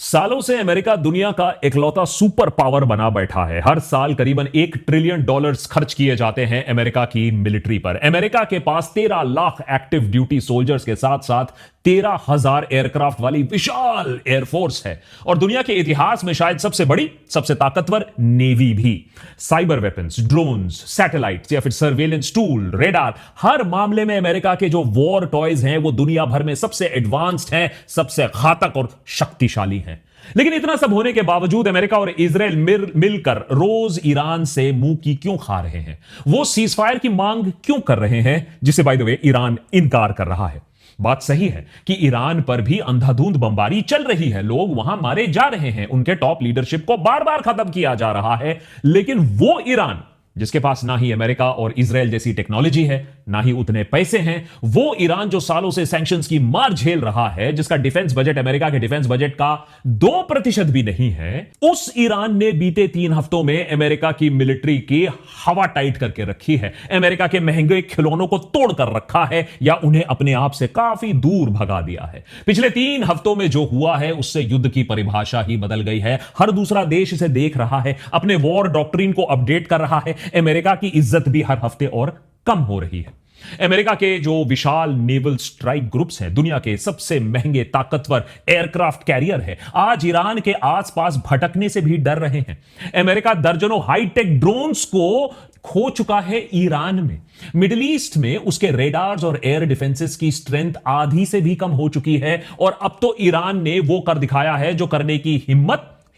सालों से अमेरिका दुनिया का इकलौता सुपर पावर बना बैठा है। हर साल करीबन $1 ट्रिलियन खर्च किए जाते हैं अमेरिका की मिलिट्री पर। अमेरिका के पास 13 लाख एक्टिव ड्यूटी सोल्जर्स के साथ साथ 13,000 एयरक्राफ्ट वाली विशाल एयरफोर्स है और दुनिया के इतिहास में शायद सबसे बड़ी, सबसे ताकतवर नेवी भी। साइबर वेपन्स, ड्रोन्स, सैटेलाइट्स या फिर सर्वेलेंस टूल, रेडार, हर मामले में अमेरिका के जो वॉर टॉयज हैं वो दुनिया भर में सबसे एडवांस्ड हैं, सबसे घातक और शक्तिशाली हैं। लेकिन इतना सब होने के बावजूद अमेरिका और इजराइल मिलकर रोज ईरान से मुंह की क्यों खा रहे हैं? वो सीजफायर की मांग क्यों कर रहे हैं, जिसे बाय द वे ईरान इनकार कर रहा है? बात सही है कि ईरान पर भी अंधाधुंध बमबारी चल रही है, लोग वहां मारे जा रहे हैं, उनके टॉप लीडरशिप को बार बार खत्म किया जा रहा है। लेकिन वो ईरान जिसके पास ना ही अमेरिका और इजराइल जैसी टेक्नोलॉजी है, ना ही उतने पैसे हैं, वो ईरान जो सालों से सैंक्शंस की मार झेल रहा है, जिसका डिफेंस बजट अमेरिका के डिफेंस बजट का 2% भी नहीं है, उस ईरान ने बीते 3 हफ्तों में अमेरिका की मिलिट्री की हवा टाइट करके रखी है, अमेरिका के महंगे खिलौनों को तोड़ कर रखा है या उन्हें अपने आप से काफी दूर भगा दिया है। पिछले 3 हफ्तों में जो हुआ है उससे युद्ध की परिभाषा ही बदल गई है। हर दूसरा देश इसे देख रहा है, अपने वॉर डॉक्ट्रिन को अपडेट कर रहा है। अमेरिका की इज्जत भी हर हफ्ते और कम हो रही है। अमेरिका के जो विशाल नेवल स्ट्राइक ग्रुप्स हैं, दुनिया के सबसे महंगे ताकतवर एयरक्राफ्ट कैरियर है, आज ईरान के आसपास भटकने से भी डर रहे हैं। अमेरिका दर्जनों हाईटेक ड्रोन्स को खो चुका है ईरान में। मिडिल ईस्ट में उसके रेडार्स और एयर डिफेंसेस की स्ट्रेंथ आधी से भी कम हो चुकी है और अब तो ईरान ने वो कर दिखाया है जो करने की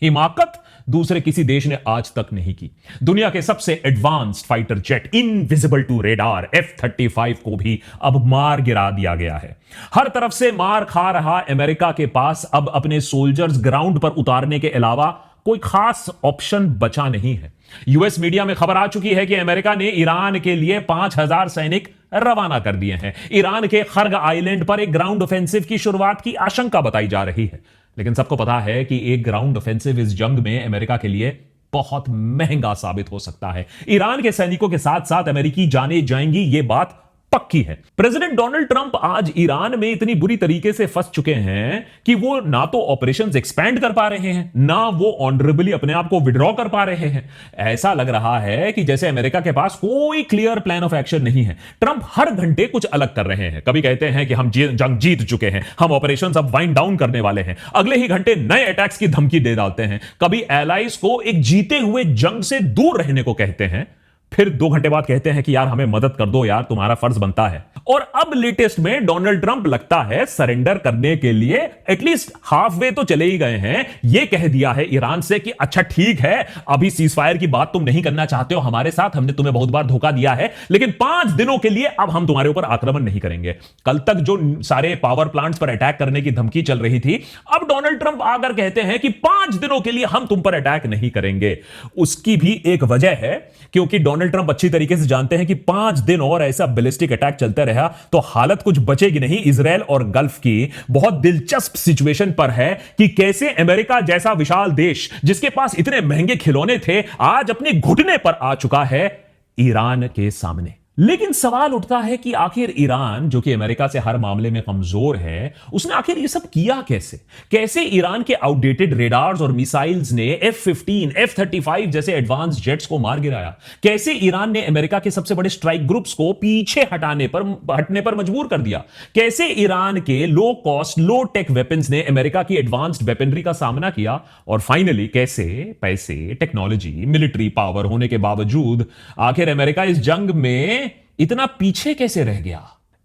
हिमाकत दूसरे किसी देश ने आज तक नहीं की। दुनिया के सबसे advanced fighter jet, invisible to radar F-35 को भी अब मार गिरा दिया गया है। हर तरफ से मार खा रहा अमेरिका के पास अब अपने सोल्जर्स ग्राउंड पर उतारने के अलावा कोई खास ऑप्शन बचा नहीं है। यूएस मीडिया में खबर आ चुकी है कि अमेरिका ने ईरान के लिए 5,000 सैनिक रवाना कर दिए हैं। ईरान के खर्ग आइलैंड पर एक ग्राउंड ऑफेंसिव की शुरुआत की आशंका बताई जा रही है, लेकिन सबको पता है कि एक ग्राउंड ऑफेंसिव इस जंग में अमेरिका के लिए बहुत महंगा साबित हो सकता है। ईरान के सैनिकों के साथ साथ अमेरिकी जाने जाएंगी, यह बात पक्की है। प्रेसिडेंट डोनाल्ड ट्रंप आज ईरान में इतनी बुरी तरीके से फंस चुके हैं कि वो ना तो ऑपरेशंस एक्सपैंड कर पा रहे हैं, ना वो ऑनरेबली अपने आप को विड्रॉ कर पा रहे हैं। ऐसा लग रहा है कि जैसे अमेरिका के पास कोई क्लियर प्लान ऑफ एक्शन नहीं है। ट्रंप हर घंटे कुछ अलग कर रहे हैं। कभी कहते हैं कि हम जंग जीत चुके हैं, हम ऑपरेशंस अब वाइंड डाउन करने वाले हैं, अगले ही घंटे नए अटैक्स की धमकी दे डालते हैं। कभी एलाइज को एक जीते हुए जंग से दूर रहने को कहते हैं, फिर 2 घंटे बाद कहते हैं कि यार हमें मदद कर दो यार, तुम्हारा फर्ज बनता है। और अब लेटेस्ट में डोनाल्ड ट्रंप लगता है सरेंडर करने के लिए एटलीस्ट हाफ वे तो चले ही गए हैं। यह कह दिया है ईरान से कि अच्छा ठीक है, अभी सीज फायर की बात तुम नहीं करना चाहते हो हमारे साथ, हमने तुम्हें बहुत बार धोखा दिया है, लेकिन 5 दिनों के लिए अब हम तुम्हारे ऊपर आक्रमण नहीं करेंगे। कल तक जो सारे पावर प्लांट्स पर अटैक करने की धमकी चल रही थी, अब डोनाल्ड ट्रंप आकर कहते हैं कि 5 दिनों के लिए हम तुम पर अटैक नहीं करेंगे। उसकी भी एक वजह है, क्योंकि डोनाल्ड ट्रंप अच्छी तरीके से जानते हैं कि 5 दिन और ऐसा बैलिस्टिक अटैक चलता रहा तो हालत कुछ बचेगी नहीं इजराइल और गल्फ की। बहुत दिलचस्प सिचुएशन पर है कि कैसे अमेरिका जैसा विशाल देश, जिसके पास इतने महंगे खिलौने थे, आज अपने घुटने पर आ चुका है ईरान के सामने। लेकिन सवाल उठता है कि आखिर ईरान, जो कि अमेरिका से हर मामले में कमजोर है, उसने आखिर ये सब किया कैसे? कैसे ईरान के आउटडेटेड रेडार्स और मिसाइल्स ने F-15, F-35 जैसे एडवांस जेट्स को मार गिराया? कैसे ईरान ने अमेरिका के सबसे बड़े स्ट्राइक ग्रुप्स को पीछे हटने पर मजबूर कर दिया? कैसे ईरान के लो कॉस्ट, लो टेक वेपन्स ने अमेरिका की एडवांस्ड वेपनरी का सामना किया? और फाइनली कैसे पैसे, टेक्नोलॉजी, मिलिट्री पावर होने के बावजूद आखिर अमेरिका इस जंग में इतना पीछे कैसे रह गया?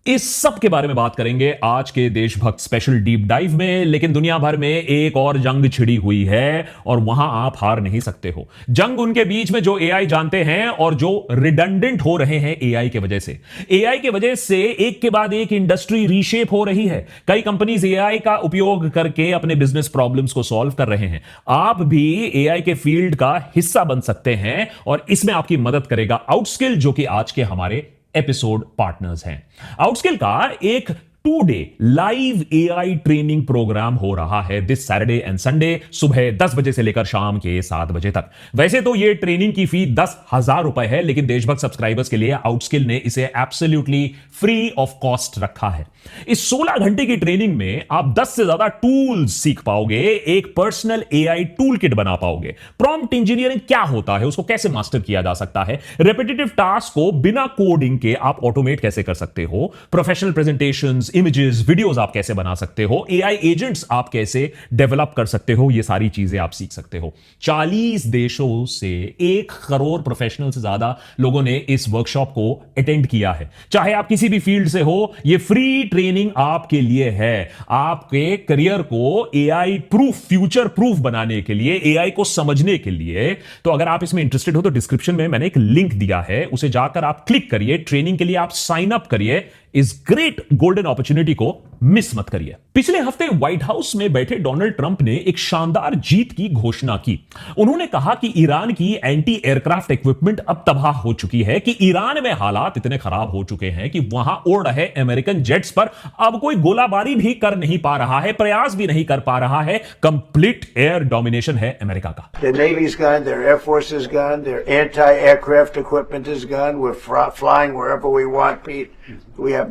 इस सब के बारे में बात करेंगे आज के देशभक्त स्पेशल डीप डाइव में। लेकिन दुनिया भर में एक और जंग छिड़ी हुई है और वहां आप हार नहीं सकते हो। जंग उनके बीच में जो एआई जानते हैं और जो रिडंडेंट हो रहे हैं एआई के वजह से। एआई के वजह से एक के बाद एक इंडस्ट्री रीशेप हो रही है। कई कंपनीज एआई का उपयोग करके अपने बिजनेस प्रॉब्लम्स को सॉल्व कर रहे हैं। आप भी एआई के फील्ड का हिस्सा बन सकते हैं और इसमें आपकी मदद करेगा आउटस्किल, जो कि आज के हमारे एपिसोड पार्टनर्स हैं। आउटस्किल का एक 2 day live AI training program हो रहा है दिस सैटरडे एंड संडे सुबह 10 बजे से लेकर शाम के 7 बजे तक। वैसे तो यह ट्रेनिंग की फी 10,000 रुपए है, लेकिन देशभक्त सब्सक्राइबर्स के लिए आउटस्किल ने इसे एब्सोल्युटली फ्री ऑफ कॉस्ट रखा है। इस 16 घंटे की ट्रेनिंग में आप 10 से ज्यादा टूल्स सीख पाओगे, एक पर्सनल एआई टूल किट बना पाओगे, प्रॉम्प्ट इंजीनियरिंग क्या होता है उसको कैसे मास्टर किया जा सकता है, रेपिटेटिव टास्क को बिना कोडिंग के आप ऑटोमेट कैसे कर सकते हो, प्रोफेशनल प्रेजेंटेशंस, इमेजेस, वीडियोस आप कैसे बना सकते हो, एआई एजेंट्स आप कैसे डेवलप कर सकते हो, ये सारी चीजें आप सीख सकते हो। 40 देशों से 1 करोड़ प्रोफेशनल से ज्यादा लोगों ने इस वर्कशॉप को अटेंड किया है। चाहे आप किसी भी फील्ड से हो, यह फ्री ट्रेनिंग आपके लिए है, आपके करियर को एआई प्रूफ, फ्यूचर प्रूफ बनाने के लिए, एआई को समझने के लिए। तो अगर आप इसमें इंटरेस्टेड हो तो डिस्क्रिप्शन में मैंने एक लिंक दिया है, उसे जाकर आप क्लिक करिए, ट्रेनिंग के लिए आप साइन अप करिए, इस ग्रेट गोल्डन अपॉर्चुनिटी को मिस मत करिए। पिछले हफ्ते व्हाइट हाउस में बैठे डोनाल्ड ट्रंप ने एक शानदार जीत की घोषणा की। उन्होंने कहा कि ईरान की एंटी एयरक्राफ्ट इक्विपमेंट अब तबाह हो चुकी है, कि ईरान में हालात इतने खराब हो चुके हैं कि वहां उड़ रहे अमेरिकन जेट्स पर अब कोई गोलाबारी भी कर नहीं पा रहा है, प्रयास भी नहीं कर पा रहा है। कंप्लीट एयर डोमिनेशन है अमेरिका का। The Navy's gone, their Air Force is gone, their anti-aircraft equipment is gone. We're flying wherever we want, Pete. We have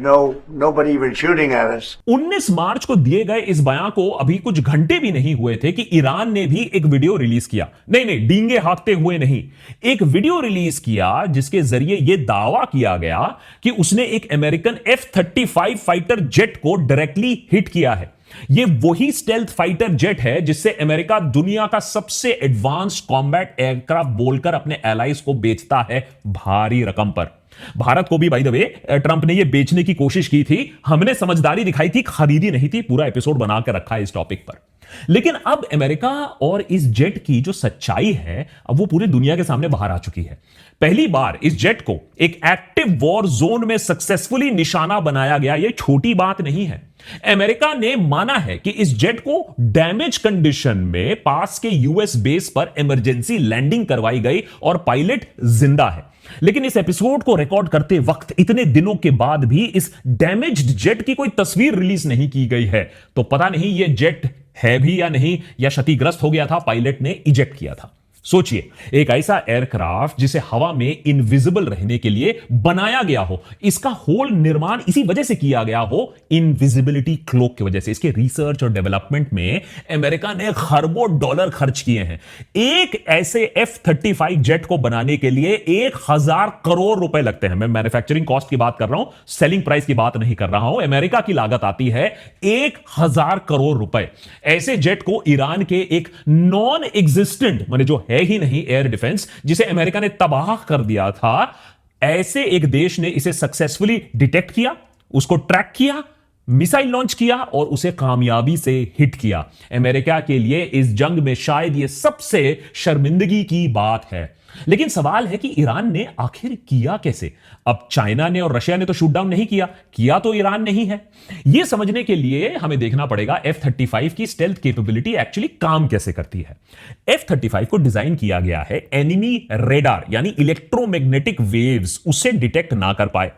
nobody even shooting at us. 19 मार्च को दिए गए इस बयान को अभी कुछ घंटे भी नहीं हुए थे कि ईरान ने भी एक वीडियो रिलीज किया। नहीं, डींगे हाँकते हुए नहीं, एक वीडियो रिलीज किया जिसके जरिए यह दावा किया गया कि उसने एक अमेरिकन F-35 फाइटर जेट को डायरेक्टली हिट किया है। यह वही स्टेल्थ फाइटर जेट है जिससे अमेरिका दुनिया का सबसे एडवांस्ड कॉम्बैट एयरक्राफ्ट बोलकर अपने एलाइज को बेचता है भारी रकम पर। भारत को भी बाय द वे ट्रंप ने यह बेचने की कोशिश की थी, हमने समझदारी दिखाई थी, खरीदी नहीं थी। पूरा एपिसोड बनाकर रखा है इस टॉपिक पर। लेकिन अब अमेरिका और इस जेट की जो सच्चाई है अब वो पूरी दुनिया के सामने बाहर आ चुकी है। पहली बार इस जेट को एक एक्टिव वॉर जोन में सक्सेसफुली निशाना बनाया गया। यह छोटी बात नहीं है। अमेरिका ने माना है कि इस जेट को डैमेज कंडीशन में पास के यूएस बेस पर इमरजेंसी लैंडिंग करवाई गई और पायलट जिंदा है। लेकिन इस एपिसोड को रिकॉर्ड करते वक्त इतने दिनों के बाद भी इस डैमेज्ड जेट की कोई तस्वीर रिलीज नहीं की गई है। तो पता नहीं यह जेट है भी या नहीं, या क्षतिग्रस्त हो गया था, पायलट ने इजेक्ट किया था। सोचिए, एक ऐसा एयरक्राफ्ट जिसे हवा में इनविजिबल रहने के लिए बनाया गया हो, इसका होल निर्माण इसी वजह से किया गया हो, इनविजिबिलिटी क्लोक की वजह से। इसके रिसर्च और डेवलपमेंट में अमेरिका ने खरबों डॉलर खर्च किए हैं। एक ऐसे F-35 जेट को बनाने के लिए 1,000 करोड़ रुपए लगते हैं। मैं मैन्युफैक्चरिंग कॉस्ट की बात कर रहा हूं, सेलिंग प्राइस की बात नहीं कर रहा हूं। अमेरिका की लागत आती है 1,000 करोड़ रुपए। ऐसे जेट को ईरान के एक नॉन एग्जिस्टेंट, माने जो है ही नहीं एयर डिफेंस, जिसे अमेरिका ने तबाह कर दिया था, ऐसे एक देश ने इसे सक्सेसफुली डिटेक्ट किया, उसको ट्रैक किया, मिसाइल लॉन्च किया और उसे कामयाबी से हिट किया। अमेरिका के लिए इस जंग में शायद यह सबसे शर्मिंदगी की बात है। लेकिन सवाल है कि ईरान ने आखिर किया कैसे? अब चाइना ने और रशिया ने तो शूट डाउन नहीं किया तो ईरान नहीं है। यह समझने के लिए हमें देखना पड़ेगा F-35 की स्टेल्थ कैपेबिलिटी एक्चुअली काम कैसे करती है। F-35 को डिजाइन किया गया है एनिमी रेडार यानी इलेक्ट्रोमैग्नेटिक वेव्स उसे डिटेक्ट ना कर पाए।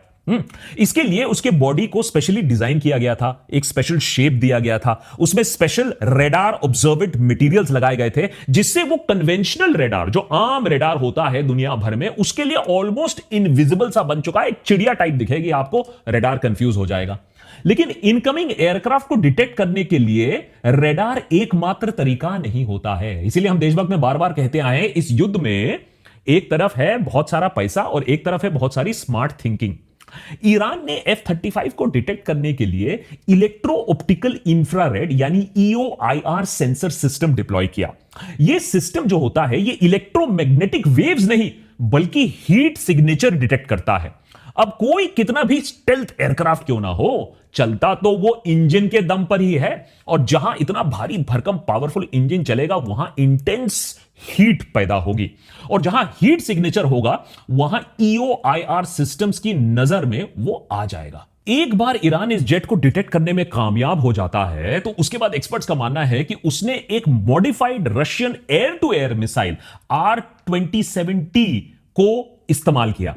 इसके लिए उसके बॉडी को स्पेशली डिजाइन किया गया था, एक स्पेशल शेप दिया गया था, उसमें स्पेशल रेडार ऑब्जर्वेंट मटेरियल्स लगाए गए थे, जिससे वो कन्वेंशनल रेडार, जो आम रेडार होता है दुनिया भर में, उसके लिए ऑलमोस्ट इनविजिबल सा बन चुका है। एक चिड़िया टाइप दिखेगी आपको, रेडार कंफ्यूज हो जाएगा। लेकिन इनकमिंग एयरक्राफ्ट को डिटेक्ट करने के लिए रेडार एकमात्र तरीका नहीं होता है। इसीलिए हम देशभक्त में बार बार कहते आए हैं, इस युद्ध में एक तरफ है बहुत सारा पैसा और एक तरफ है बहुत सारी स्मार्ट थिंकिंग। ईरान ने F-35 को डिटेक्ट करने के लिए इलेक्ट्रो ऑप्टिकल इंफ्रारेड यानी EOIR सेंसर सिस्टम डिप्लॉय किया। यह सिस्टम जो होता है, यह इलेक्ट्रोमैग्नेटिक वेव्स नहीं बल्कि हीट सिग्नेचर डिटेक्ट करता है। अब कोई कितना भी स्टेल्थ एयरक्राफ्ट क्यों ना हो, चलता तो वो इंजन के दम पर ही है, और जहां इतना भारी भरकम पावरफुल इंजन चलेगा वहां इंटेंस हीट पैदा होगी, और जहां हीट सिग्नेचर होगा वहां EOIR सिस्टम्स की नजर में वो आ जाएगा। एक बार ईरान इस जेट को डिटेक्ट करने में कामयाब हो जाता है तो उसके बाद एक्सपर्ट्स का मानना है कि उसने एक modified Russian air to air missile R-27T को इस्तेमाल किया।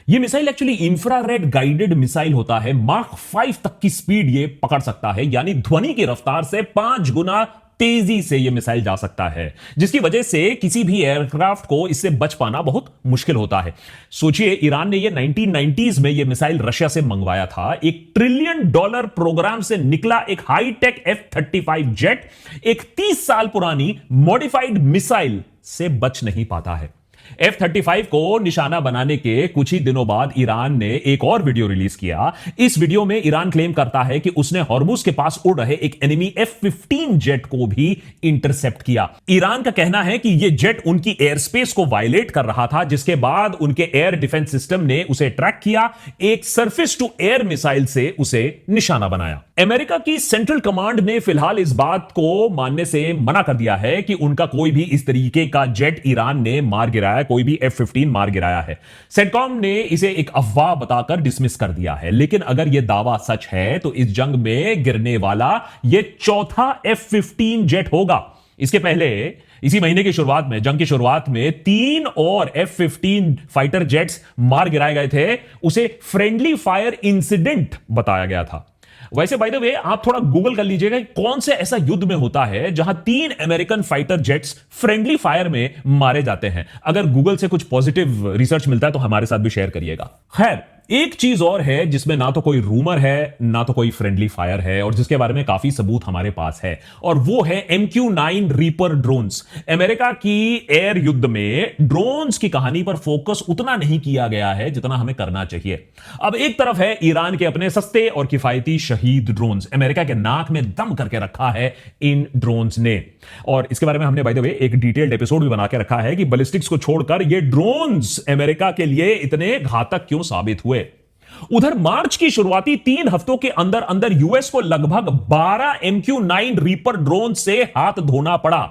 ये missile actually infrared guided missile होता है। माक 5 तक की स्पीड ये पकड़ सकता है, यानी ध्वनि की रफ्तार से 5 गुना तेजी से यह मिसाइल जा सकता है, जिसकी वजह से किसी भी एयरक्राफ्ट को इससे बच पाना बहुत मुश्किल होता है। सोचिए, ईरान ने यह 1990s में यह मिसाइल रशिया से मंगवाया था। $1 ट्रिलियन प्रोग्राम से निकला एक हाईटेक F-35 जेट एक 30 साल पुरानी मॉडिफाइड मिसाइल से बच नहीं पाता है। F-35 को निशाना बनाने के कुछ ही दिनों बाद ईरान ने एक और वीडियो रिलीज किया। इस वीडियो में ईरान क्लेम करता है कि उसने हॉर्मुज के पास उड़ रहे एक एनिमी F-15 जेट को भी इंटरसेप्ट किया। ईरान का कहना है कि यह जेट उनकी एयर स्पेस को वायलेट कर रहा था, जिसके बाद उनके एयर डिफेंस सिस्टम ने उसे ट्रैक किया, एक सरफेस टू एयर मिसाइल से उसे निशाना बनाया। अमेरिका की सेंट्रल कमांड ने फिलहाल इस बात को मानने से मना कर दिया है कि उनका कोई भी इस तरीके का जेट ईरान ने मार गिराया, कोई भी F-15 मार गिराया है। सेंटकॉम ने इसे एक अफवाह बताकर डिसमिस कर दिया है। लेकिन अगर यह दावा सच है तो इस जंग में गिरने वाला यह चौथा F-15 जेट होगा। इसके पहले इसी महीने की शुरुआत में, जंग की शुरुआत में 3 और F-15 फाइटर जेट्स मार गिराए गए थे। उसे फ्रेंडली फायर इंसिडेंट बताया गया था। वैसे बाय द वे, आप थोड़ा गूगल कर लीजिएगा कौन से ऐसा युद्ध में होता है जहां 3 American fighter jets friendly fire में मारे जाते हैं। अगर गूगल से कुछ पॉजिटिव रिसर्च मिलता है तो हमारे साथ भी शेयर करिएगा। खैर, एक चीज और है जिसमें ना तो कोई रूमर है ना तो कोई फ्रेंडली फायर है, और जिसके बारे में काफी सबूत हमारे पास है, और वो है MQ-9 रीपर ड्रोन्स। अमेरिका की एयर युद्ध में ड्रोन्स की कहानी पर फोकस उतना नहीं किया गया है जितना हमें करना चाहिए। अब एक तरफ है ईरान के अपने सस्ते और किफायती शहीद ड्रोन्स। अमेरिका के नाक में दम करके रखा है इन ड्रोन्स ने, और इसके बारे में हमने बाय द वे एक डिटेल्ड एपिसोड भी बना के रखा है कि बैलिस्टिक्स को छोड़कर ये ड्रोन्स अमेरिका के लिए इतने घातक क्यों साबित हुए। उधर मार्च की शुरुआती 3 हफ्तों के अंदर अंदर यूएस को लगभग 12 MQ-9 रीपर ड्रोन से हाथ धोना पड़ा।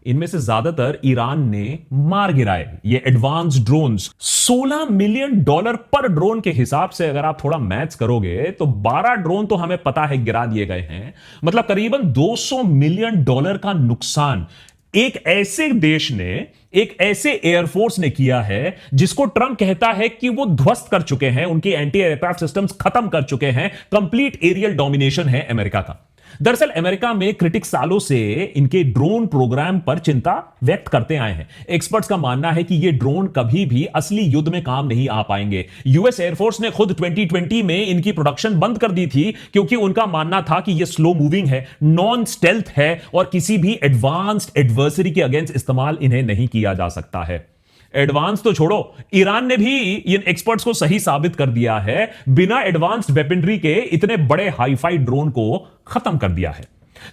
इनमें से ज्यादातर ईरान ने मार गिराए। ये एडवांस ड्रोन्स $16 मिलियन पर ड्रोन के हिसाब से अगर आप थोड़ा मैथ्स करोगे तो 12 ड्रोन तो हमें पता है गिरा दिए गए हैं, मतलब करीबन $200 मिलियन का नुकसान एक ऐसे देश ने, एक ऐसे एयरफोर्स ने किया है जिसको ट्रंप कहता है कि वो ध्वस्त कर चुके हैं, उनकी एंटी एयरक्राफ्ट सिस्टम्स खत्म कर चुके हैं, कंप्लीट एरियल डोमिनेशन है अमेरिका का। दरअसल अमेरिका में क्रिटिक्स सालों से इनके ड्रोन प्रोग्राम पर चिंता व्यक्त करते आए हैं। एक्सपर्ट्स का मानना है कि ये ड्रोन कभी भी असली युद्ध में काम नहीं आ पाएंगे। यूएस एयरफोर्स ने खुद 2020 में इनकी प्रोडक्शन बंद कर दी थी, क्योंकि उनका मानना था कि ये स्लो मूविंग है, नॉन स्टेल्थ है, और किसी भी एडवांस्ड एडवर्सरी के अगेंस्ट इस्तेमाल इन्हें नहीं किया जा सकता है। एडवांस तो छोड़ो, ईरान ने भी इन एक्सपर्ट्स को सही साबित कर दिया है, बिना एडवांस्ड वेपनरी के इतने बड़े हाईफाई ड्रोन को खत्म कर दिया है।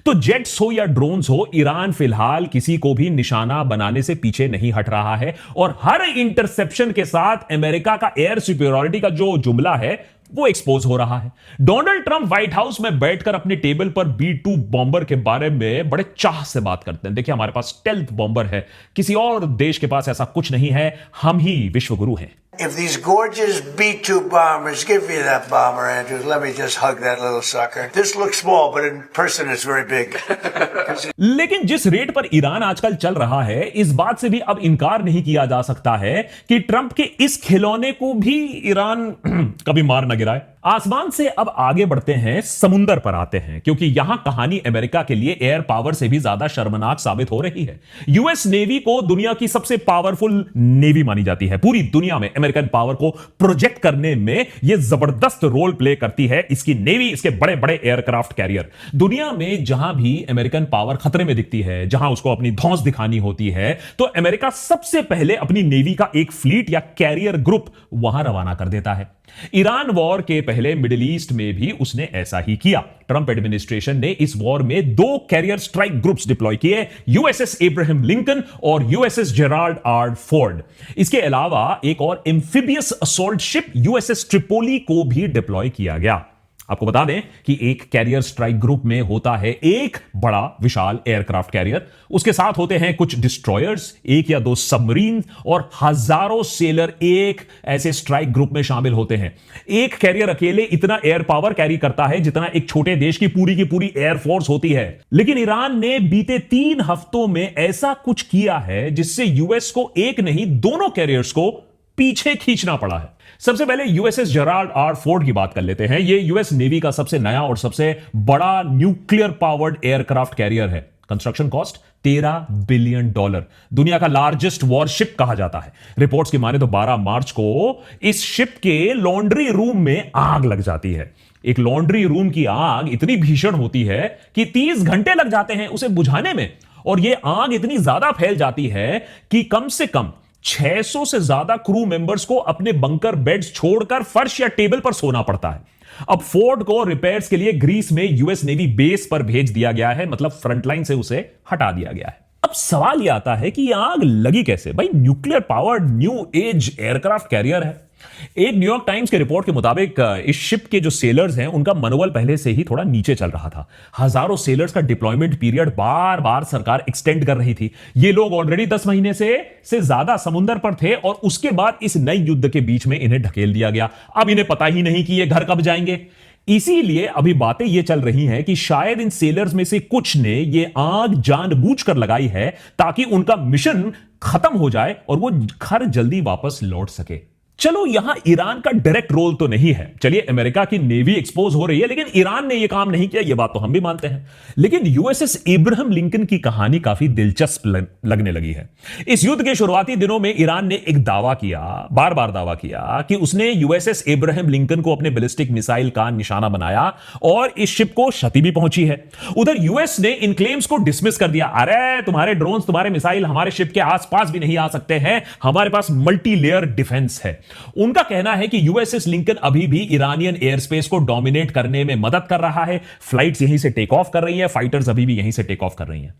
तो जेट्स हो या ड्रोन्स हो, ईरान फिलहाल किसी को भी निशाना बनाने से पीछे नहीं हट रहा है, और हर इंटरसेप्शन के साथ अमेरिका का एयर सुपीरियरिटी का जो जुमला है वो एक्सपोज हो रहा है। डोनाल्ड ट्रंप व्हाइट हाउस में बैठकर अपने टेबल पर B-2 बॉम्बर के बारे में बड़े चाह से बात करते हैं। देखिए, हमारे पास स्टेल्थ बॉम्बर है, किसी और देश के पास ऐसा कुछ नहीं है, हम ही विश्वगुरु हैं। If these gorgeous B-2 bombers, give me that bomber, Andrews. Let me just hug that little sucker. This looks small, but in person it's very big. लेकिन जिस रेट पर ईरान आजकल चल रहा है, इस बात से भी अब इनकार नहीं किया जा सकता है कि ट्रंप के इस खिलौने को भी ईरान कभी मार न गिराए। आसमान से अब आगे बढ़ते हैं, समुंदर पर आते हैं, क्योंकि यहां कहानी अमेरिका के लिए एयर पावर से भी ज्यादा शर्मनाक साबित हो रही है। यूएस नेवी को दुनिया की सबसे पावरफुल नेवी मानी जाती है। पूरी दुनिया में अमेरिकन पावर को प्रोजेक्ट करने में यह जबरदस्त रोल प्ले करती है इसकी नेवी, इसके बड़े बड़े एयरक्राफ्ट कैरियर। दुनिया में जहां भी अमेरिकन पावर खतरे में दिखती है, जहां उसको अपनी धौंस दिखानी होती है, तो अमेरिका सबसे पहले अपनी नेवी का एक फ्लीट या कैरियर ग्रुप वहां रवाना कर देता है। ईरान वॉर के पहले मिडिल ईस्ट में भी उसने ऐसा ही किया। ट्रंप एडमिनिस्ट्रेशन ने इस वॉर में 2 कैरियर स्ट्राइक ग्रुप्स डिप्लॉय किए, यूएसएस एब्राहम लिंकन और यूएसएस जेराल्ड आर फोर्ड। इसके अलावा एक और एम्फिबियस असॉल्ट शिप यूएसएस ट्रिपोली को भी डिप्लॉय किया गया। आपको बता दें कि एक कैरियर स्ट्राइक ग्रुप में होता है एक बड़ा विशाल एयरक्राफ्ट कैरियर, उसके साथ होते हैं कुछ डिस्ट्रॉयर्स, 1 या 2 सबमरीन, और हजारों सेलर एक ऐसे स्ट्राइक ग्रुप में शामिल होते हैं। एक कैरियर अकेले इतना एयर पावर कैरी करता है जितना एक छोटे देश की पूरी एयरफोर्स होती है। लेकिन ईरान ने बीते 3 हफ्तों में ऐसा कुछ किया है जिससे यूएस को एक नहीं, दोनों कैरियर्स को पीछे खींचना पड़ा है। सबसे पहले यूएसएस जेराल्ड आर फोर्ड की बात कर लेते हैं। ये यूएस नेवी का सबसे नया और सबसे बड़ा न्यूक्लियर पावर्ड एयरक्राफ्ट कैरियर है। कंस्ट्रक्शन कॉस्ट $13 बिलियन, दुनिया का लार्जेस्ट वॉरशिप कहा जाता है। रिपोर्ट्स की माने तो 12 मार्च को इस शिप के लॉन्ड्री रूम में आग लग जाती है। एक लॉन्ड्री रूम की आग इतनी भीषण होती है कि 30 घंटे लग जाते हैं उसे बुझाने में, और यह आग इतनी ज्यादा फैल जाती है कि कम से कम 600 से ज्यादा क्रू मेंबर्स को अपने बंकर बेड्स छोड़कर फर्श या टेबल पर सोना पड़ता है। अब फोर्ड को रिपेयर्स के लिए ग्रीस में यूएस नेवी बेस पर भेज दिया गया है, मतलब फ्रंटलाइन से उसे हटा दिया गया है। अब सवाल यह आता है कि यह आग लगी कैसे? भाई, nuclear powered new age aircraft carrier है। एक न्यूयॉर्क टाइम्स के रिपोर्ट के मुताबिक इस शिप के जो सेलर्स हैं उनका मनोबल पहले से ही थोड़ा नीचे चल रहा था। हजारों सेलर्स का डिप्लॉयमेंट पीरियड बार बार सरकार एक्सटेंड कर रही थी। ये लोग ऑलरेडी 10 महीने से ज्यादा समुद्र पर थे, और उसके बाद इस नई युद्ध के बीच में इन्हें ढकेल दिया गया। अब इन्हें पता ही नहीं कि ये घर कब जाएंगे। इसीलिए अभी बातें ये चल रही हैं कि शायद इन सेलर्स में से कुछ ने ये आग जानबूझकर लगाई है ताकि उनका मिशन खत्म हो जाए और वो घर जल्दी वापस लौट सके। चलो, यहां ईरान का डायरेक्ट रोल तो नहीं है। चलिए, अमेरिका की नेवी एक्सपोज हो रही है, लेकिन ईरान ने यह काम नहीं किया, यह बात तो हम भी मानते हैं। लेकिन यूएसएस एब्राहम लिंकन की कहानी काफी दिलचस्प लगने लगी है। इस युद्ध के शुरुआती दिनों में ईरान ने एक दावा किया, बार बार दावा किया कि उसने यूएसएस एब्राहम लिंकन को अपने बैलिस्टिक मिसाइल का निशाना बनाया और इस शिप को क्षति भी पहुंची है। उधर यूएस ने इन क्लेम्स को डिसमिस कर दिया। अरे, तुम्हारे ड्रोन्स, तुम्हारे मिसाइल हमारे शिप के आसपास भी नहीं आ सकते हैं, हमारे पास मल्टी लेयर डिफेंस है। उनका कहना है कि यूएसएस लिंकन अभी भी ईरानियन एयर स्पेस को डोमिनेट करने में मदद कर रहा है। फ्लाइट्स यहीं से टेक ऑफ कर रही हैं, फाइटर्स अभी भी यहीं से टेक ऑफ कर रही हैं।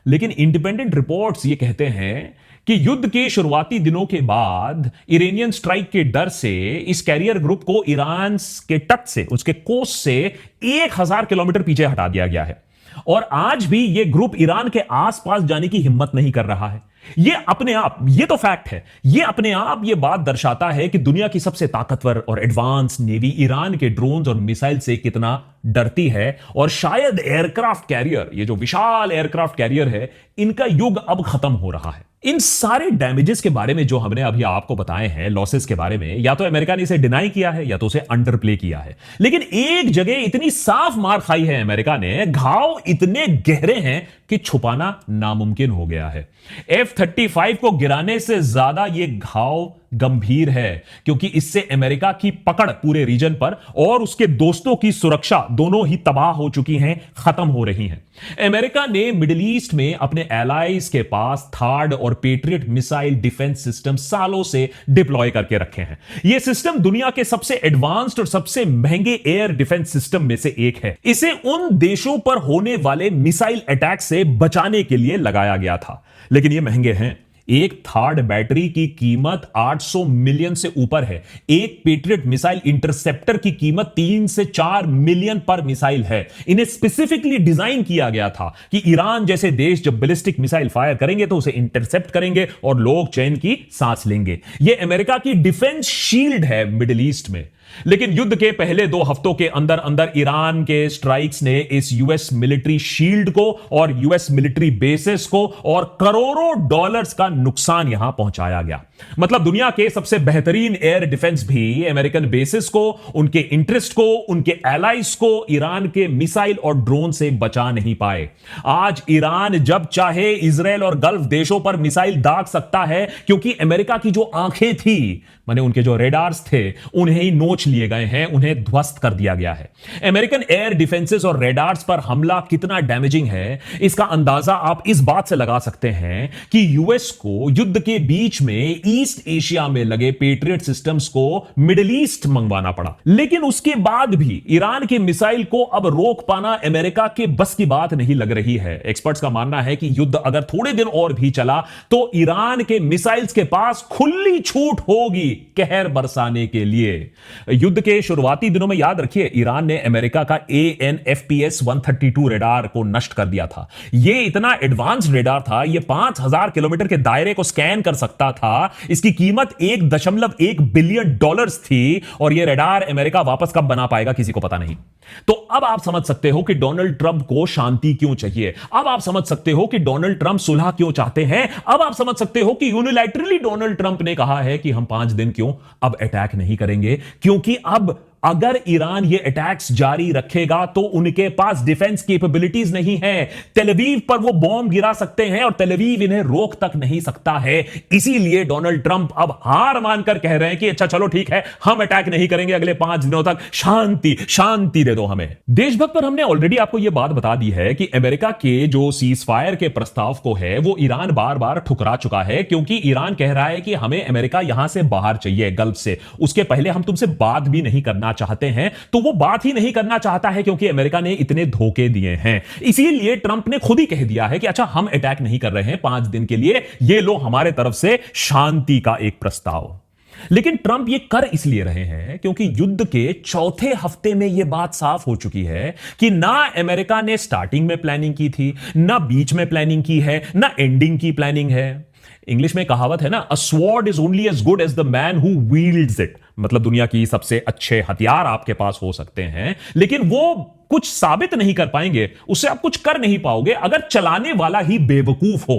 लेकिन इंडिपेंडेंट रिपोर्ट्स ये कहते हैं कि युद्ध के शुरुआती दिनों के बाद इरानियन स्ट्राइक के डर से इस कैरियर ग्रुप को ईरान के तट से, उसके कोस्ट से 1000 किलोमीटर पीछे हटा दिया गया है, और आज भी यह ग्रुप ईरान के आसपास जाने की हिम्मत नहीं कर रहा है। यह अपने आप, यह तो फैक्ट है, यह अपने आप यह बात दर्शाता है कि दुनिया की सबसे ताकतवर और एडवांस नेवी ईरान के ड्रोन्स और मिसाइल से कितना डरती है। और शायद एयरक्राफ्ट कैरियर, ये जो विशाल एयरक्राफ्ट कैरियर है, इनका युग अब खत्म हो रहा है। इन सारे डैमेजेस के बारे में जो हमने अभी आपको बताए हैं, लॉसेस के बारे में, या तो अमेरिका ने इसे डिनाई किया है या तो उसे अंडरप्ले किया है। लेकिन एक जगह इतनी साफ मार खाई है अमेरिका ने, घाव इतने गहरे हैं कि छुपाना नामुमकिन हो गया है। F-35 को गिराने से ज्यादा यह घाव गंभीर है, क्योंकि इससे अमेरिका की पकड़ पूरे रीजन पर और उसके दोस्तों की सुरक्षा दोनों ही तबाह हो चुकी हैं, खत्म हो रही हैं। अमेरिका ने मिडिल ईस्ट में अपने एलाइज के पास थार्ड और पेट्रियट मिसाइल डिफेंस सिस्टम सालों से डिप्लॉय करके रखे हैं। यह सिस्टम दुनिया के सबसे एडवांस्ड और सबसे महंगे एयर डिफेंस सिस्टम में से एक है। इसे उन देशों पर होने वाले मिसाइल अटैक से बचाने के लिए लगाया गया था, लेकिन ये महंगे हैं। एक थर्ड बैटरी की कीमत 800 मिलियन से ऊपर है। एक पेट्रियट मिसाइल इंटरसेप्टर की कीमत 3 से 4 मिलियन पर मिसाइल है। इन्हें स्पेसिफिकली डिजाइन किया गया था कि ईरान जैसे देश जब बैलिस्टिक मिसाइल फायर करेंगे तो उसे इंटरसेप्ट करेंगे और लोग चैन की सांस लेंगे। यह अमेरिका की डिफेंस शील्ड है मिडिल ईस्ट में। लेकिन युद्ध के पहले 2 हफ्तों के अंदर अंदर ईरान के स्ट्राइक्स ने इस यूएस मिलिट्री शील्ड को और यूएस मिलिट्री बेसेस को और करोड़ों डॉलर्स का नुकसान यहां पहुंचाया गया। मतलब दुनिया के सबसे बेहतरीन एयर डिफेंस भी अमेरिकन बेसेस को, उनके इंटरेस्ट को, उनके एलाइज को ईरान के मिसाइल और ड्रोन से बचा नहीं पाए। आज ईरान जब चाहे इजराइल और गल्फ देशों पर मिसाइल दाग सकता है, क्योंकि अमेरिका की जो आंखें थी, माने उनके जो रेडार्स थे, उन्हें ही नोच लिए गए हैं, उन्हें ध्वस्त कर दिया गया है। अमेरिकन एयर डिफेंसेस और रेडार्स पर हमला कितना डैमेजिंग है, इसका अंदाजा आप इस बात से लगा सकते हैं कि यूएस को युद्ध के बीच में ईस्ट एशिया में लगे पेट्रियट सिस्टम्स को मिडिल ईस्ट मंगवाना पड़ा। लेकिन उसके बाद भी ईरान के मिसाइल को अब रोक पाना अमेरिका के बस की बात नहीं लग रही है। एक्सपर्ट्स का मानना है कि युद्ध अगर थोड़े दिन और भी चला तो ईरान के मिसाइल्स के पास खुली छूट होगी कहर बरसाने के लिए। युद्ध के शुरुआती दिनों में याद रखिए ईरान ने अमेरिका का AN/FPS 132 रेडार को नष्ट कर दिया था। यह इतना एडवांस रेडार था, यह 5000 किलोमीटर के दायरे को स्कैन कर सकता था। इसकी कीमत $1.1 बिलियन थी और यह रेडार अमेरिका वापस कब बना पाएगा किसी को पता नहीं। तो अब आप समझ सकते हो कि डोनाल्ड ट्रंप को शांति क्यों चाहिए। अब आप समझ सकते हो कि डोनाल्ड ट्रंप सुलह क्यों चाहते हैं। अब आप समझ सकते हो कि यूनिलैटरली डोनाल्ड ट्रंप ने कहा है कि हम 5 दिन क्यों अब अटैक नहीं करेंगे, क्योंकि अब अगर ईरान ये अटैक्स जारी रखेगा तो उनके पास डिफेंस कैपेबिलिटीज नहीं है। तेल अवीव पर वो बॉम्ब गिरा सकते हैं और तेल अवीव इन्हें रोक तक नहीं सकता है। इसीलिए डोनाल्ड ट्रंप अब हार मानकर कह रहे हैं कि अच्छा चलो ठीक है, हम अटैक नहीं करेंगे अगले 5 दिनों तक, शांति शांति दे दो हमें। देशभक्त पर हमने ऑलरेडी आपको यह बात बता दी है कि अमेरिका के जो सीज फायर के प्रस्ताव को है वो ईरान बार बार ठुकरा चुका है, क्योंकि ईरान कह रहा है कि हमें अमेरिका यहां से बाहर चाहिए, गल्फ से। उसके पहले हम तुमसे बात भी नहीं करना चाहते हैं। तो वो बात ही नहीं करना चाहता है क्योंकि अमेरिका ने इतने धोखे दिए हैं। इसीलिए ट्रंप ने खुद ही कह दिया है कि अच्छा हम अटैक नहीं कर रहे हैं 5 दिन के लिए, ये लो हमारे तरफ से शांति का एक प्रस्ताव। लेकिन ट्रंप ये कर इसलिए रहे हैं क्योंकि युद्ध के चौथे हफ्ते में यह बात साफ हो चुकी है कि ना अमेरिका ने स्टार्टिंग में प्लानिंग की थी, ना बीच में प्लानिंग की है, ना एंडिंग की प्लानिंग है। इंग्लिश में कहावत है ना, a sword is only as good as the man who wields it. मतलब दुनिया की सबसे अच्छे हथियार आपके पास हो सकते हैं, लेकिन वो कुछ साबित नहीं कर पाएंगे, उससे आप कुछ कर नहीं पाओगे अगर चलाने वाला ही बेवकूफ हो।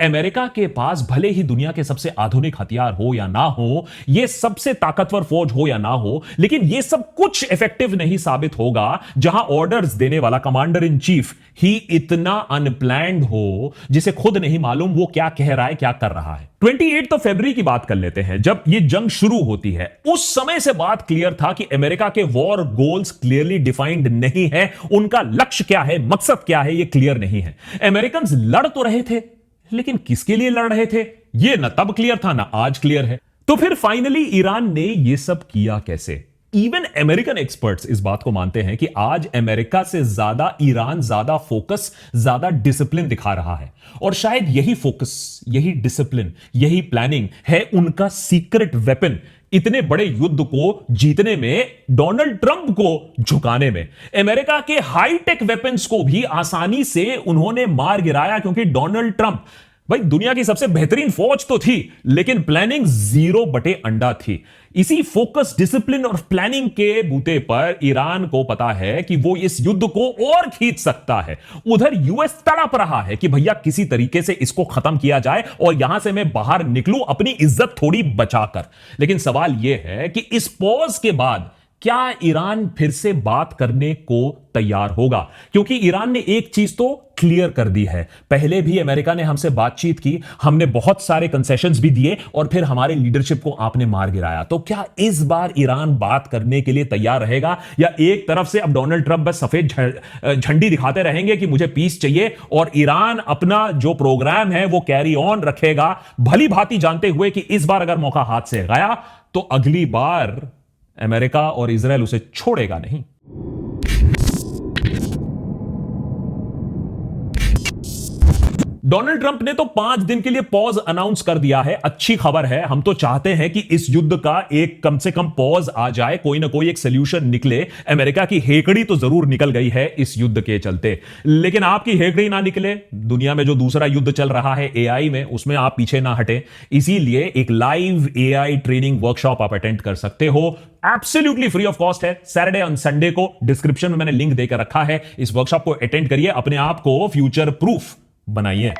अमेरिका के पास भले ही दुनिया के सबसे आधुनिक हथियार हो या ना हो, यह सबसे ताकतवर फौज हो या ना हो, लेकिन यह सब कुछ इफेक्टिव नहीं साबित होगा जहां ऑर्डर्स देने वाला कमांडर इन चीफ ही इतना अनप्लैंड हो, जिसे खुद नहीं मालूम वो क्या कह रहा है, क्या कर रहा है। 28 फरवरी की बात कर लेते हैं, जब यह जंग शुरू होती है। उस समय से बात क्लियर था कि अमेरिका के वॉर गोल्स क्लियरली डिफाइंड नहीं है, उनका लक्ष्य क्या है, मकसद क्या है, यह क्लियर नहीं है। अमेरिकन लड़ तो रहे थे, लेकिन किसके लिए लड़ रहे थे यह ना तब क्लियर था ना आज क्लियर है। तो फिर फाइनली ईरान ने यह सब किया कैसे। इवन अमेरिकन एक्सपर्ट्स इस बात को मानते हैं कि आज अमेरिका से ज्यादा ईरान ज्यादा फोकस, ज्यादा डिसिप्लिन दिखा रहा है, और शायद यही फोकस, यही डिसिप्लिन, यही प्लानिंग है उनका सीक्रेट वेपन इतने बड़े युद्ध को जीतने में, डोनाल्ड ट्रंप को झुकाने में। अमेरिका के हाईटेक वेपन्स को भी आसानी से उन्होंने मार गिराया, क्योंकि डोनाल्ड ट्रंप भाई दुनिया की सबसे बेहतरीन फौज तो थी, लेकिन प्लानिंग 0/अंडा थी। इसी फोकस, डिसिप्लिन और प्लानिंग के बूते पर ईरान को पता है कि वो इस युद्ध को और खींच सकता है। उधर यूएस तड़प रहा है कि भैया किसी तरीके से इसको खत्म किया जाए और यहां से मैं बाहर निकलूं अपनी इज्जत थोड़ी बचाकर। लेकिन सवाल यह है कि इस पॉज के बाद क्या ईरान फिर से बात करने को तैयार होगा, क्योंकि ईरान ने एक चीज तो क्लियर कर दी है, पहले भी अमेरिका ने हमसे बातचीत की, हमने बहुत सारे कंसेशंस भी दिए और फिर हमारे लीडरशिप को आपने मार गिराया। तो क्या इस बार ईरान बात करने के लिए तैयार रहेगा, या एक तरफ से अब डोनाल्ड ट्रंप बस सफेद झंडी दिखाते रहेंगे कि मुझे पीस चाहिए, और ईरान अपना जो प्रोग्राम है वो कैरी ऑन रखेगा, भली भांति जानते हुए कि इस बार अगर मौका हाथ से गया तो अगली बार अमेरिका और इजराइल उसे छोड़ेगा नहीं। डोनाल्ड ट्रंप ने तो 5 दिन के लिए पॉज अनाउंस कर दिया है। अच्छी खबर है, हम तो चाहते हैं कि इस युद्ध का एक कम से कम पॉज आ जाए, कोई ना कोई एक सोल्यूशन निकले। अमेरिका की हेकड़ी तो जरूर निकल गई है इस युद्ध के चलते, लेकिन आपकी हेकड़ी ना निकले, दुनिया में जो दूसरा युद्ध चल रहा है एआई में, उसमें आप पीछे ना हटे। इसीलिए एक लाइव एआई ट्रेनिंग वर्कशॉप आप अटेंड कर सकते हो, एब्सोल्युटली फ्री ऑफ कॉस्ट है। सैटरडे ऑन संडे को डिस्क्रिप्शन में मैंने लिंक देकर रखा है, इस वर्कशॉप को अटेंड करिए, अपने आप को फ्यूचर प्रूफ बनाइए।